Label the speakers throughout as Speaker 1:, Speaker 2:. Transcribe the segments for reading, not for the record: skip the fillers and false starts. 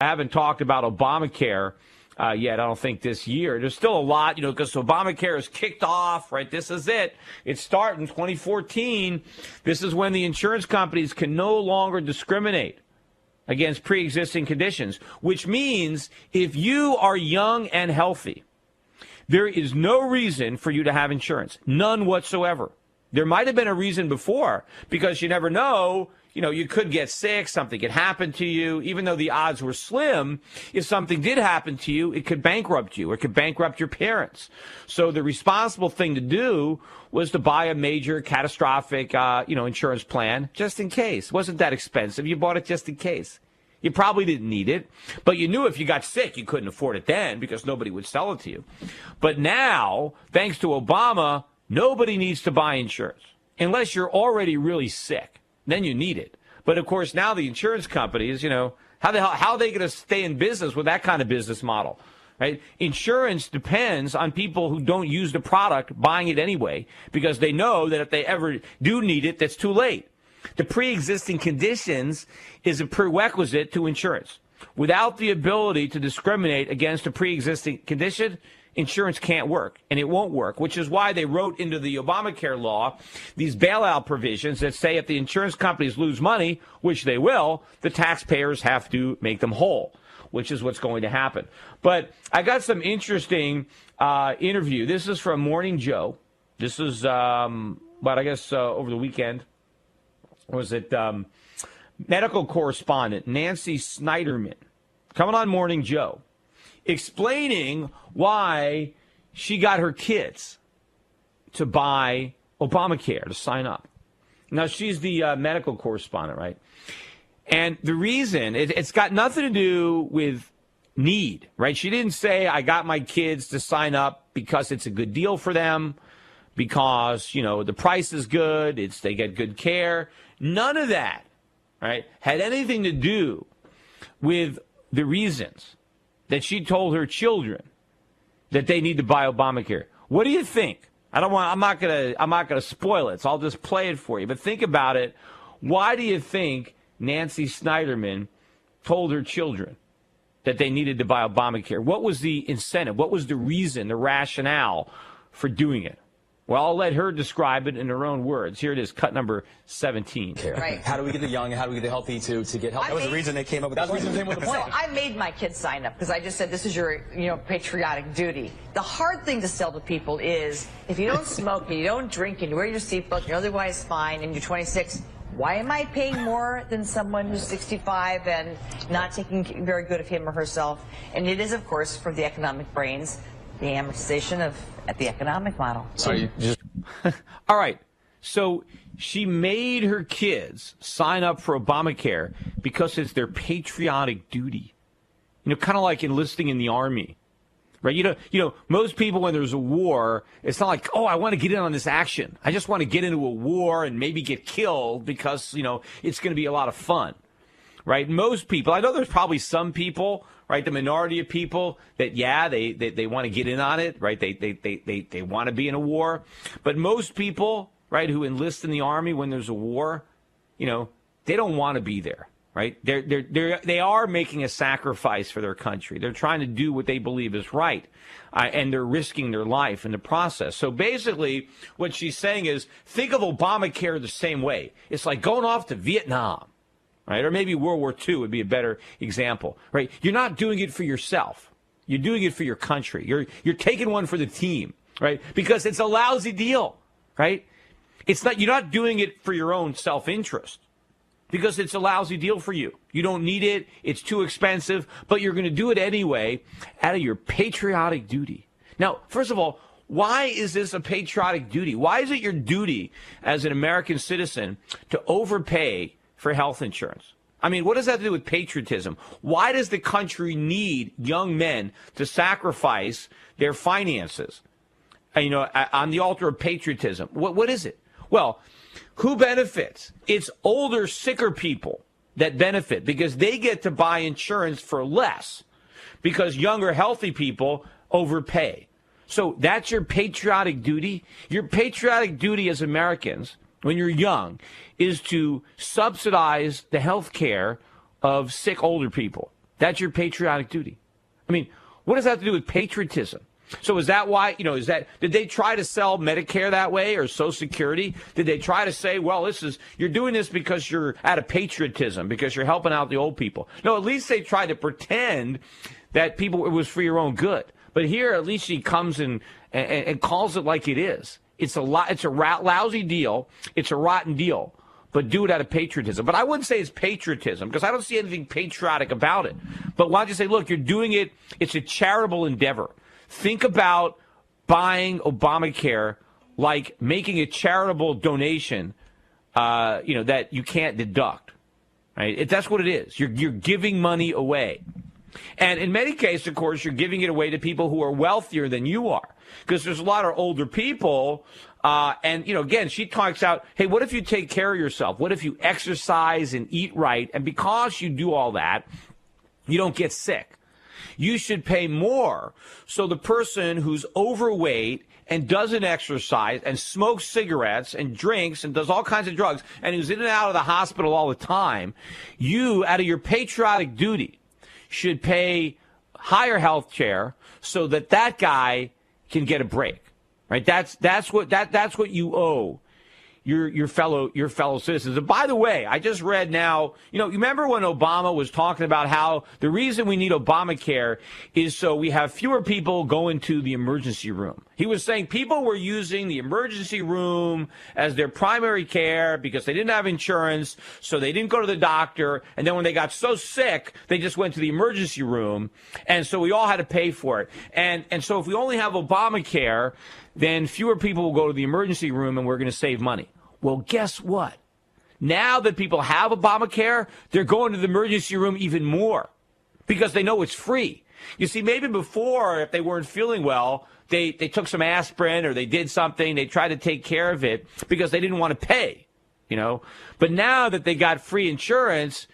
Speaker 1: I haven't talked about Obamacare yet, I don't think, this year. There's still a lot, because Obamacare is kicked off, right? This is it. It's starting 2014. This is when the insurance companies can no longer discriminate against pre-existing conditions, which means if you are young and healthy, there is no reason for you to have insurance. None whatsoever. There might have been a reason before, because you never know. You could get sick, something could happen to you. Even though the odds were slim, if something did happen to you, it could bankrupt you or it could bankrupt your parents. So the responsible thing to do was to buy a major catastrophic, insurance plan just in case. It wasn't that expensive. You bought it just in case. You probably didn't need it, but you knew if you got sick, you couldn't afford it then because nobody would sell it to you. But now, thanks to Obama, nobody needs to buy insurance unless you're already really sick. Then you need it. But, of course, now the insurance companies, how are they going to stay in business with that kind of business model? Right? Insurance depends on people who don't use the product buying it anyway because they know that if they ever do need it, that's too late. The pre-existing conditions is a prerequisite to insurance. Without the ability to discriminate against a pre-existing condition, insurance can't work, and it won't work, which is why they wrote into the Obamacare law these bailout provisions that say if the insurance companies lose money, which they will, the taxpayers have to make them whole, which is what's going to happen. But I got some interesting interview. This is from Morning Joe. This is, over the weekend. Was it medical correspondent Nancy Snyderman coming on Morning Joe, explaining why she got her kids to buy Obamacare, to sign up. Now, she's the medical correspondent, right? And the reason, it's got nothing to do with need, right? She didn't say, I got my kids to sign up because it's a good deal for them, because, the price is good, they get good care. None of that, right, had anything to do with the reasons that she told her children that they need to buy Obamacare. What do you think? I'm not gonna spoil it, so I'll just play it for you. But think about it. Why do you think Nancy Snyderman told her children that they needed to buy Obamacare? What was the incentive? What was the reason, the rationale for doing it? Well, I'll let her describe it in her own words. Here it is, cut number 17.
Speaker 2: Right. How do we get the young, how do we get the healthy to get healthy? That was the reason they came up with the plan.
Speaker 3: So I made my kids sign up because I just said this is your patriotic duty. The hard thing to sell to people is if you don't smoke and you don't drink and you wear your seatbelt and you're otherwise fine and you're 26, why am I paying more than someone who's 65 and not taking very good of him or herself? And it is, of course, for the economic brains, the amortization of the economic model.
Speaker 1: So you just all right. So she made her kids sign up for Obamacare because it's their patriotic duty. Kind of like enlisting in the army, right? Most people when there's a war, it's not like, oh, I want to get in on this action. I just want to get into a war and maybe get killed because, it's going to be a lot of fun, right? Most people, I know there's probably some people, right, the minority of people that, they want to get in on it, right? They want to be in a war. But most people, right, who enlist in the army when there's a war, they don't want to be there, right? They are making a sacrifice for their country. They're trying to do what they believe is right, and they're risking their life in the process. So basically what she's saying is think of Obamacare the same way. It's like going off to Vietnam. Right? Or maybe World War II would be a better example, right? You're not doing it for yourself. You're doing it for your country. You're taking one for the team, right? Because it's a lousy deal, right? You're not doing it for your own self-interest because it's a lousy deal for you. You don't need it. It's too expensive, but you're going to do it anyway out of your patriotic duty. Now, first of all, why is this a patriotic duty? Why is it your duty as an American citizen to overpay for health insurance? I mean, what does that do with patriotism? Why does the country need young men to sacrifice their finances, on the altar of patriotism? What is it? Well, who benefits? It's older, sicker people that benefit because they get to buy insurance for less because younger, healthy people overpay. So that's your patriotic duty. Your patriotic duty as Americans when you're young is to subsidize the health care of sick older people. That's your patriotic duty. I mean, what does that have to do with patriotism? So is that why, did they try to sell Medicare that way or Social Security? Did they try to say, well, you're doing this because you're out of patriotism, because you're helping out the old people? No, at least they tried to pretend that it was for your own good. But here, at least she comes and calls it like it is. It's a lousy deal. It's a rotten deal. But do it out of patriotism. But I wouldn't say it's patriotism because I don't see anything patriotic about it. But why don't you say, look, you're doing it. It's a charitable endeavor. Think about buying Obamacare like making a charitable donation, that you can't deduct. Right? That's what it is. You're giving money away. And in many cases, of course, you're giving it away to people who are wealthier than you are. Because there's a lot of older people. Again, she talks out, hey, what if you take care of yourself? What if you exercise and eat right? And because you do all that, you don't get sick. You should pay more so the person who's overweight and doesn't exercise and smokes cigarettes and drinks and does all kinds of drugs and who's in and out of the hospital all the time, you, out of your patriotic duty, should pay higher health care so that guy can get a break. Right? That's what you owe your fellow citizens. And by the way, I just read now, you remember when Obama was talking about how the reason we need Obamacare is so we have fewer people go into the emergency room. He was saying people were using the emergency room as their primary care because they didn't have insurance, so they didn't go to the doctor. And then when they got so sick, they just went to the emergency room. And so we all had to pay for it. And so if we only have Obamacare, then fewer people will go to the emergency room and we're going to save money. Well, guess what? Now that people have Obamacare, they're going to the emergency room even more because they know it's free. You see, maybe before, if they weren't feeling well, they took some aspirin or they did something. They tried to take care of it because they didn't want to pay, But now that they got free insurance,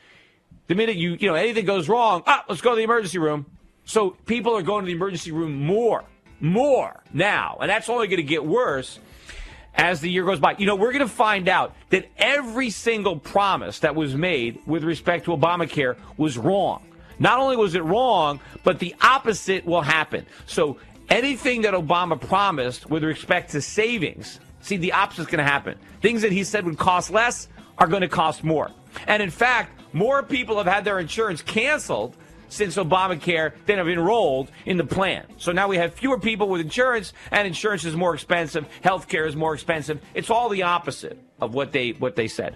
Speaker 1: the minute anything goes wrong, let's go to the emergency room. So people are going to the emergency room more now. And that's only going to get worse as the year goes by. We're going to find out that every single promise that was made with respect to Obamacare was wrong. Not only was it wrong, but the opposite will happen. So anything that Obama promised with respect to savings, see, the opposite is going to happen. Things that he said would cost less are going to cost more. And in fact, more people have had their insurance canceled since Obamacare than have enrolled in the plan. So now we have fewer people with insurance, and insurance is more expensive. Health care is more expensive. It's all the opposite of what they said.